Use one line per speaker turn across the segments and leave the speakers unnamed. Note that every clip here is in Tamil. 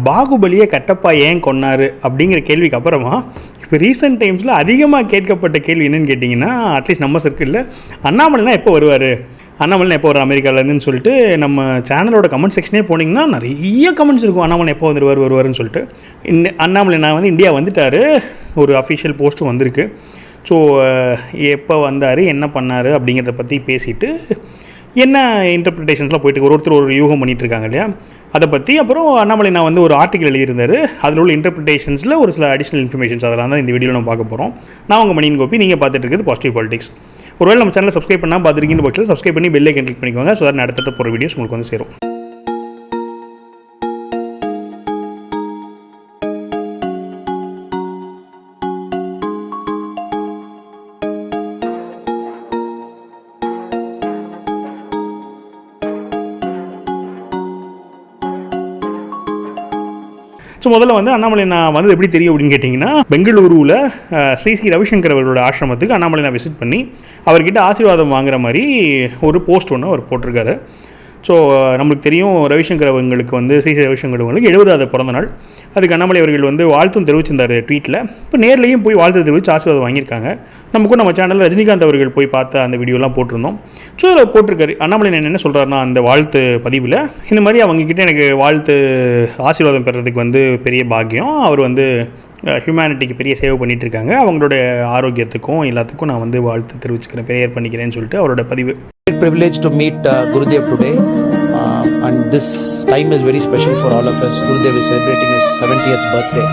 பாகுபலியை கட்டப்பா ஏன் கொன்னார் அப்படிங்கிற கேள்விக்கு அப்புறமா இப்போ ரீசெண்ட் டைம்ஸில் அதிகமாக கேட்கப்பட்ட கேள்வி என்னென்னு கேட்டிங்கன்னா, அட்லீஸ்ட் நம்ம சர்க்கிளில் அண்ணாமலைனா எப்போ வருவார், அண்ணாமலை எப்போ வரும் அமெரிக்காவிலேருந்துன்னு சொல்லிட்டு நம்ம சேனலோட கமெண்ட் செக்ஷனே போனீங்கன்னா நிறைய கமெண்ட்ஸ் இருக்கும். அண்ணாமலை எப்போ வருவாருன்னு சொல்லிட்டு. அண்ணாமலை நான் வந்து இந்தியா வந்துட்டார், ஒரு அஃபிஷியல் போஸ்ட்டும் வந்திருக்கு. ஸோ எப்போ வந்தார், என்ன பண்ணார் அப்படிங்கிறத பற்றி பேசிவிட்டு என்ன இன்டர்பிரிட்டேஷன்ஸ்லாம் போயிட்டு ஒருத்தர் ஒரு யூகம் பண்ணிகிட்ருக்காங்க இல்லையா, அதை பற்றி. அப்புறம் அண்ணாமலை நான் வந்து ஒரு ஆர்டிக்கல் எழுதியிருந்தார், அதில் உள்ள இன்டர்பிரிட்டேஷன்ஸில் ஒரு சில அடிஷ்னல் இன்ஃபர்மேஷன்ஸ் அதெல்லாம் தான் இந்த வீடியோவில் நம்ம பார்க்க போகிறோம். நான் உங்கள் மணியன் கோபி, நீங்கள் பார்த்துட்டு இருக்கிறது பாசிட்டிவ் பாலிடிக்ஸ். ஒருவேளை நம்ம சேனலை சப்ஸ்கிரைப் பண்ணால் பார்த்துருக்கீங்க பட்சத்தில் சப்ஸ்கிரைப் பண்ணி பெல் ஐக்கன் கிளிக் பண்ணிக்கோங்க. ஸோ தட் அடுத்த போகிற வீடியோஸ் உங்களுக்கு வந்து சேரும். ஸோ முதல்ல வந்து அண்ணாமலை நான் வந்து எப்படி தெரியும் அப்படின்னு கேட்டிங்கன்னா, பெங்களூருவில் ஸ்ரீ ரவிசங்கர் அவர்களோட ஆசிரமத்துக்கு அண்ணாமலை நான் விசிட் பண்ணி அவர்கிட்ட ஆசீர்வாதம் வாங்குற மாதிரி ஒரு போஸ்ட் ஒன்று அவர் போட்டிருக்காரு. ஸோ நம்மளுக்கு தெரியும் ரவிசங்கர் அவங்களுக்கு வந்து ஸ்ரீ ரவிசங்கர் அவங்களுக்கு 70வது பிறந்த நாள். அதுக்கு அண்ணாமலை அவர்கள் வந்து வாழ்த்தும் தெரிவிச்சிருந்தார் ட்வீட்டில். இப்போ நேர்லையும் போய் வாழ்த்து தெரிவித்து ஆசீர்வாதம் வாங்கியிருக்காங்க. நமக்கும் நம்ம சேனலில் ரஜினிகாந்த் அவர்கள் போய் பார்த்த அந்த வீடியோலாம் போட்டிருந்தோம். ஸோ அதில் போட்டிருக்காரு அண்ணாமலை என்ன சொல்கிறாருன்னா, அந்த வாழ்த்து பதிவில் இந்த மாதிரி அவங்கக்கிட்ட எனக்கு வாழ்த்து ஆசீர்வாதம் பெறதுக்கு வந்து பெரிய பாக்கியம், அவர் வந்து ஹியூமனிட்டிக்கு பெரிய சேவை பண்ணிகிட்டு இருக்காங்க, அவங்களோட ஆரோக்கியத்துக்கும் எல்லாத்துக்கும் நான் வந்து வாழ்த்து தெரிவிச்சுக்கிறேன், ப்ரேயர் பண்ணிக்கிறேன்னு சொல்லிட்டு அவரோட பதிவு.
Privilege to meet Gurudev today, and this time is very special for all of us. Gurudev is celebrating his 70th birthday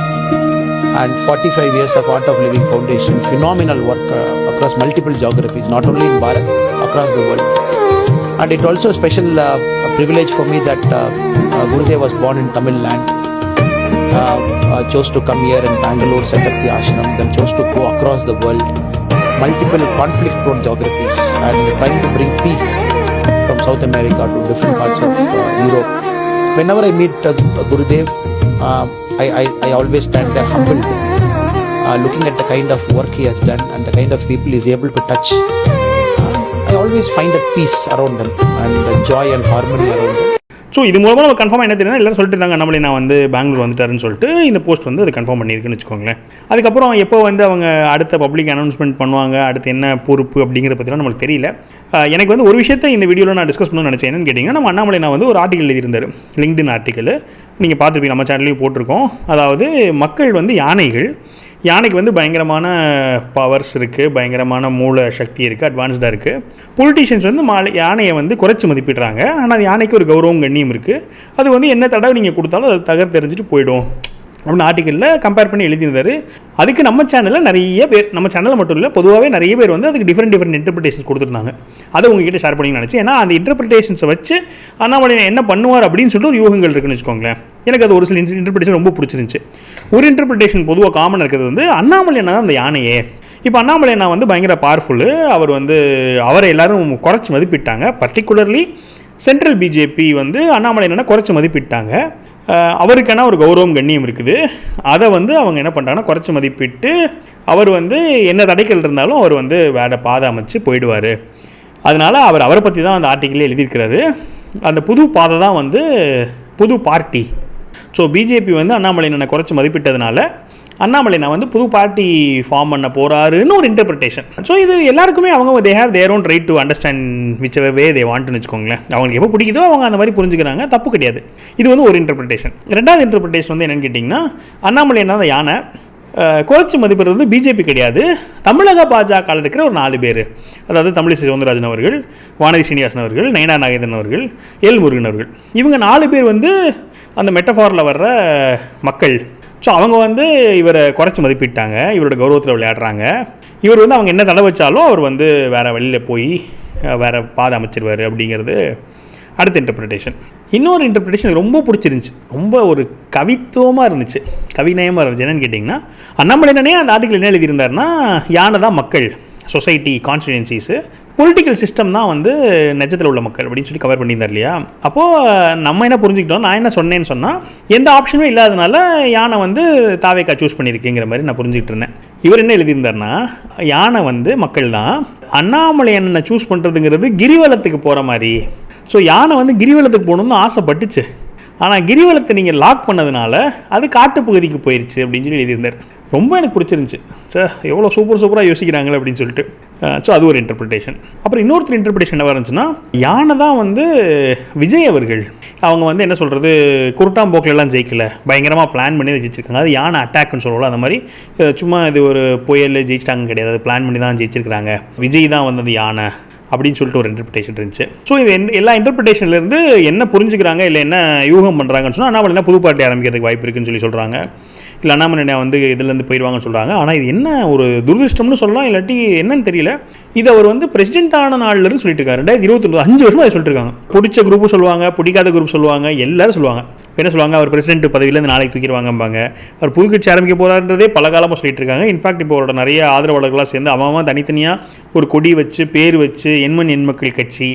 and 45 years of Art of Living Foundation. Phenomenal work across multiple geographies, not only in Bharat, across the world. And it also a special privilege for me that Gurudev was born in Tamil land, chose to come here in Bangalore, set up the ashram, then chose to go across the world, multiple conflict-prone geographies, and trying to bring peace from South America to different parts of Europe. Whenever I meet Gurudev, I always stand there humbled, looking at the kind of work he has done and the kind of people he is able to touch. I always find a peace around him and joy and harmony around him.
So இது மூலமாக நம்ம கன்ஃபார்மாக என்ன தெரியுது, எல்லோரும் சொல்லிட்டு இருந்தாங்க அண்ணாமலை நான் வந்து பெங்களூர் வந்துட்டாருன்னு சொல்லிட்டு. இந்த போஸ்ட் வந்து அது கன்ஃபார்ம் பண்ணியிருக்குன்னு வச்சுக்கோங்களேன். அதுக்கப்புறம் எப்போ வந்து அவங்க அடுத்த பப்ளிக் அனௌன்ஸ்மெண்ட் பண்ணுவாங்க, அடுத்து என்ன பொறுப்பு அப்படிங்கிற பற்றிலாம் நம்மளுக்கு தெரியல. எனக்கு வந்து ஒரு விஷயத்தை இந்த வீடியோவில் நான் டிஸ்கஸ் பண்ணணும்னு நினச்சேன். என்னென்னு கேட்டிங்கன்னா, நம்ம அண்ணாமலை நான் வந்து ஒரு ஆர்டிக்கல் எழுதியிருந்தார், லிங்க்டின் ஆர்டிக்கல். நீங்கள் பார்த்துருப்பீங்க, நம்ம சேனல்லையும் போட்டிருக்கோம். அதாவது மக்கள் வந்து யானைக்கு வந்து பயங்கரமான பவர்ஸ் இருக்குது, பயங்கரமான மூல சக்தி இருக்குது, அட்வான்ஸ்டாக இருக்குது. பொலிட்டீஷியன்ஸ் வந்து யானையை வந்து குறைச்சி மதிப்பிடுறாங்க. ஆனால் அது யானைக்கு ஒரு கௌரவம் கண்ணியம் இருக்குது. அது வந்து என்ன தடவை நீங்கள் கொடுத்தாலும் அது தகர் தெரிஞ்சுட்டு போயிடும் அப்படின்னு ஆர்டிக்கலில் கம்பேர் பண்ணி எழுதியிருந்தார். அதுக்கு நம்ம சேனலில் நிறைய பேர், நம்ம சேனலில் மட்டும் இல்லை பொதுவாகவே நிறைய பேர் வந்து அதுக்கு டிஃப்ரெண்ட் இன்டர்பிரிட்டேஷன்ஸ் கொடுத்துருந்தாங்க. அதை உங்ககிட்ட ஷேர் பண்ணி நினச்சி, ஏன்னா அந்த இன்டர்பிரிட்டேஷன்ஸை வச்சு அண்ணாமலை என்ன பண்ணுவார் அப்படின்னு சொல்லிட்டு ஒரு யூகங்கள் இருக்குன்னு வச்சுக்கோங்களேன். எனக்கு அது ஒரு சில இன்டர்பிரிட்டேஷன் ரொம்ப பிடிச்சிருந்துச்சு. ஒரு இன்டர்பிரிட்டேஷன் பொதுவாக காமன் இருக்கிறது வந்து அண்ணாமலை என்ன தான் அந்த யானையே. இப்போ அண்ணாமலை நான் வந்து பயங்கர பவர்ஃபுல்லு, அவர் வந்து அவரை எல்லோரும் குறைச்சி மதிப்பிட்டாங்க. பர்டிகுலர்லி சென்ட்ரல் பிஜேபி வந்து அண்ணாமலை என்னென்னா குறைச்சி மதிப்பிட்டாங்க. அவருக்கான ஒரு கௌரவம் கண்ணியம் இருக்குது. அதை வந்து அவங்க என்ன பண்ணுறாங்கன்னா குறைச்சி மதிப்பிட்டு அவர் வந்து என்ன தடைகள் இருந்தாலும் அவர் வந்து வேறு பாதை அமைச்சு போயிடுவார். அதனால் அவரை பற்றி தான் அந்த ஆர்டிக்கிளே எழுதியிருக்கிறாரு. அந்த புது பாதை தான் வந்து புது பார்ட்டி. ஸோ பிஜேபி வந்து அண்ணாமலை நான் குறைச்சி மதிப்பிட்டதுனால அண்ணாமலை நான் வந்து புது பார்ட்டி ஃபார்ம் பண்ண போகிறாருன்னு ஒரு இன்டர்பிரிட்டேஷன். ஸோ இது எல்லாருக்குமே அவங்க they have their own right to understand which whichever way வாண்ட்னு வச்சுக்கோங்களேன். அவங்களுக்கு எப்போ பிடிக்குதோ அவங்க அந்த மாதிரி புரிஞ்சுக்கிறாங்க, தப்பு கிடையாது. இது வந்து ஒரு இன்டர்பிரிட்டேஷன். ரெண்டாவது இன்டர்பிரிட்டேஷன் வந்து என்னென்னு கேட்டிங்கன்னா, அண்ணாமலை என்ன அந்த யானை குறைச்சி மதிப்பிடுறது வந்து பிஜேபி கிடையாது, தமிழக பாஜக இருக்கிற ஒரு 4 பேர். அதாவது தமிழிசை சவுந்தரராஜன் அவர்கள், வானதி சீனிவாசன் அவர்கள், நயனா நாகேந்திரன் அவர்கள், எல் முருகன் அவர்கள். இவங்க 4 பேர் வந்து அந்த மெட்டஃபாரில் வர்ற மக்கள். ஸோ அவங்க வந்து இவரை குறைச்சி மதிப்பிட்டாங்க, இவரோட கௌரவத்தில் விளையாடுறாங்க. இவர் வந்து அவங்க என்ன தடை வச்சாலும் அவர் வந்து வேறு வழியில் போய் வேறு பாதை அமைச்சிருவார் அப்படிங்கிறது அடுத்த இன்டர்பிரிட்டேஷன். இன்னொரு இன்டர்பிரிட்டேஷன் ரொம்ப பிடிச்சிருந்துச்சி, ரொம்ப ஒரு கவித்துவமாக இருந்துச்சு, கவிநயமாக இருந்துச்சு. என்னென்னு கேட்டிங்கன்னா, அண்ணாமலை என்னன்னே அந்த ஆர்டிக்கல் என்ன எழுதியிருந்தாருன்னா, யானை தான் மக்கள், சொசைட்டி, கான்ஸ்டிடுவன்சிஸு, பொலிட்டிக்கல் சிஸ்டம் தான் வந்து நெஜத்தில் உள்ள மக்கள் அப்படின்னு சொல்லி கவர் பண்ணியிருந்தார் இல்லையா. அப்போது நம்ம என்ன புரிஞ்சுக்கிட்டோம், நான் என்ன சொன்னேன்னு சொன்னால், எந்த ஆப்ஷனும் இல்லாதனால யானை வந்து தாவேக்கா சூஸ் பண்ணியிருக்கேங்கிற மாதிரி நான் புரிஞ்சுக்கிட்டு இருந்தேன். இவர் என்ன எழுதியிருந்தார்னா, யானை வந்து மக்கள் தான், அண்ணாமலை என்ன சூஸ் பண்ணுறதுங்கிறது கிரிவலத்துக்கு போகிற மாதிரி. ஸோ யானை வந்து கிரிவலத்துக்கு போகணுன்னு ஆசைப்பட்டுச்சு. ஆனால் கிரிவலத்தை நீங்கள் லாக் பண்ணதுனால அது காட்டுப்பகுதிக்கு போயிடுச்சு அப்படின்னு சொல்லி எழுதியிருந்தார். ரொம்ப எனக்கு பிடிச்சிருந்துச்சு. சார் எவ்வளோ சூப்பராக யோசிக்கிறாங்களே அப்படின்னு சொல்லிட்டு. ஸோ அது ஒரு இன்டர்பிரிட்டேஷன். அப்புறம் இன்னொருத்தர் இன்டர்பிரிட்டேஷன் என்ன இருந்துச்சுன்னா, யானை தான் வந்து விஜய் அவர்கள் அவங்க வந்து என்ன சொல்கிறது, குருட்டாம்போக்கிலலாம் ஜெயிக்கல, பயங்கரமாக பிளான் பண்ணி ஜெயிச்சிருக்காங்க. அது யானை அட்டாக்னு சொல்லுவோம்ல, அந்த மாதிரி சும்மா இது ஒரு புயல் ஜெயிச்சிட்டாங்க கிடையாது, பிளான் பண்ணி தான் ஜெயிச்சிருக்கிறாங்க, விஜய் தான் வந்து அந்த யானை அப்படின்னு சொல்லிட்டு ஒரு இன்டர்பிரிட்டேஷன் இருந்துச்சு. ஸோ இது எல்லா இன்டர்பிரிட்டேஷன்லேருந்து என்ன புரிஞ்சுக்கிறாங்க இல்லை என்ன யூகம் பண்ணுறாங்கன்னு சொன்னால், அண்ணாமலை புது பார்ட்டி ஆரம்பிக்கிறதுக்கு வாய்ப்பு இருக்குன்னு சொல்லி சொல்கிறாங்க, இல்லை அண்ணாமலை வந்து இதுலேருந்து போயிடுவாங்கன்னு சொல்கிறாங்க. ஆனால் இது என்ன ஒரு துரதிருஷ்டம்னு சொல்லலாம், இல்லாட்டி என்னன்னு தெரியல. இது அவர் வந்து பிரசிடென்ட் ஆன நாள்லேருந்து சொல்லிட்டு இருக்காரு. 2029 5 வருஷமாக அதை சொல்லிட்டு இருக்காங்க. பிடிச்ச குரூப்பு சொல்லுவாங்க, பிடிக்காத குரூப் சொல்லுவாங்க, எல்லாரும் சொல்லுவாங்க. என்ன சொல்லுவாங்க, அவர் பிரசிடென்ட் பதவியிலேருந்து நாளைக்கு தூக்கிடுவாங்கம்பாங்க. அவர் புது கட்சி ஆரம்பிக்க போகிறான்றதே பல காலமாக சொல்லிட்டு இருக்காங்க. இன்ஃபேக்ட் இப்போ அவரோட நிறைய ஆதரவாளர்களாக சேர்ந்து அவன் தனித்தனியாக ஒரு கொடி வச்சு பேர் வச்சு எண் மக்கள் கட்சி,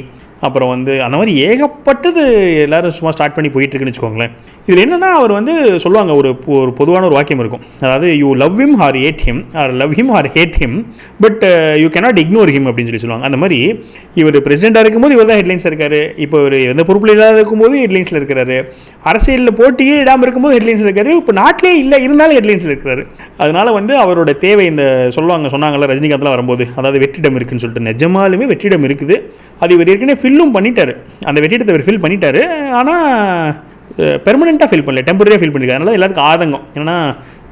அப்புறம் வந்து அந்த மாதிரி ஏகப்பட்டது எல்லோரும் சும்மா ஸ்டார்ட் பண்ணி போயிட்டுருக்குன்னு வச்சுக்கோங்களேன். இதில் என்னென்னா, அவர் வந்து சொல்லுவாங்க, ஒரு பொதுவான ஒரு வாக்கியம் இருக்கும், அதாவது you love him or hate him, or love him or hate him, but you cannot ignore him அப்படின்னு சொல்லி சொல்லுவாங்க. அந்த மாதிரி இவர் பிரசிடெண்ட்டாக இருக்கும்போது இவர் தான் ஹெட்லைன்ஸ் இருக்காரு, இப்போ இவர் எந்த பொறுப்பில் இல்லாத இருக்கும்போது ஹெட்லைன்ஸில் இருக்கிறாரு, அரசியலில் போட்டியே இடாமல் இருக்கும்போது ஹெட்லைன்ஸில் இருக்காரு, இப்போ நாட்டிலே இல்லை இருந்தாலும் ஹெட்லைன்ஸில் இருக்கிறாரு. அதனால் வந்து அவரோட தேவை இந்த சொன்னாங்கல்ல ரஜினிகாந்த்லாம் வரும்போது, அதாவது வெற்றிடம் இருக்குன்னு சொல்லிட்டு, நிஜமாலுமே வெற்றிடம் இருக்குது. அது இவர் ஏற்கனவே ஃபில்லும் பண்ணிட்டார், அந்த வெற்றிடத்தை இவர் ஃபில் பண்ணிட்டார். ஆனால் பெர்மனெண்ட்டாக ஃபில் பண்ணல, டெம்பரரியாக ஃபில் பண்ணியிருக்காரு. அதனால் எல்லாத்துக்கும் ஆதங்கம், ஏன்னா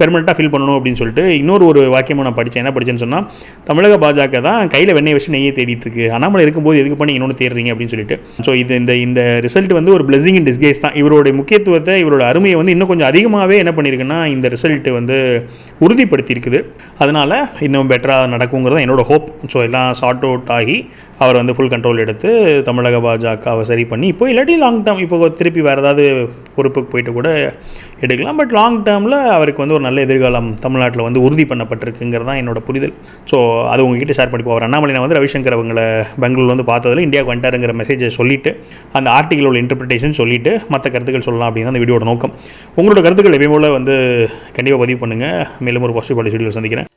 பெர்மனெண்ட்டாக ஃபில் பண்ணணும் அப்படின்னு சொல்லிட்டு. இன்னொரு வாக்கியமும் நான் படித்தேன். என்ன படித்தேன்னு சொன்னால், தமிழக பாஜக தான் கையில் வெண்ணெய் வச்சு நெய்யை தேடிட்டு இருக்கு, அண்ணாமலை இருக்கும்போது எதுக்கு பண்ணி இன்னொன்று தேடுறீங்க அப்படின்னு சொல்லிட்டு. ஸோ இந்த ரிசல்ட் வந்து ஒரு பிளெஸிங் இன் டிஸ்கைஸ் தான். இவருடைய முக்கியத்துவத்தை, இவரோட அருமையை வந்து இன்னும் கொஞ்சம் அதிகமாகவே என்ன பண்ணியிருக்குன்னா, இந்த ரிசல்ட் வந்து உறுதிப்படுத்தியிருக்குது. அதனால் இன்னும் பெட்டராக நடக்குங்கிறது என்னோட ஹோப். ஸோ எல்லாம் சார்ட் அவுட் ஆகி அவர் வந்து ஃபுல் கண்ட்ரோல் எடுத்து தமிழக பாஜகவை சரி பண்ணி, இப்போ இல்லாட்டி லாங் டேர்ம் இப்போ திருப்பி வேறு ஏதாவது பொறுப்புக்கு போயிட்டு கூட எடுக்கலாம். பட் லாங் டேர்மில் அவருக்கு வந்து ஒரு நல்ல எதிர்காலம் தமிழ்நாட்டில் வந்து உறுதி பண்ணப்பட்டிருக்குங்கிறது தான் என்னோட புரிதல். ஸோ அது உங்ககிட்ட ஷேர் பண்ணி போகிறேன். அண்ணாமலை வந்து ரவிசங்கர் அவங்களை பெங்களூர் வந்து பார்த்ததில் இந்தியாவுக்கு வந்துட்டாருங்கிற மெசேஜை சொல்லிவிட்டு, அந்த ஆர்டிகளோட இன்டர்பிரிட்டேஷன் சொல்லிவிட்டு மற்ற கருத்துக்கள் சொல்லலாம் அப்படின்னு அந்த வீடியோட நோக்கம். உங்களோட கருத்துக்கள் எப்பயும் போல் வந்து கண்டிப்பாக பதிவு பண்ணுங்கள். மேலும் ஒரு பாசிட்டிவ் வீடியோ சந்திக்கிறேன்.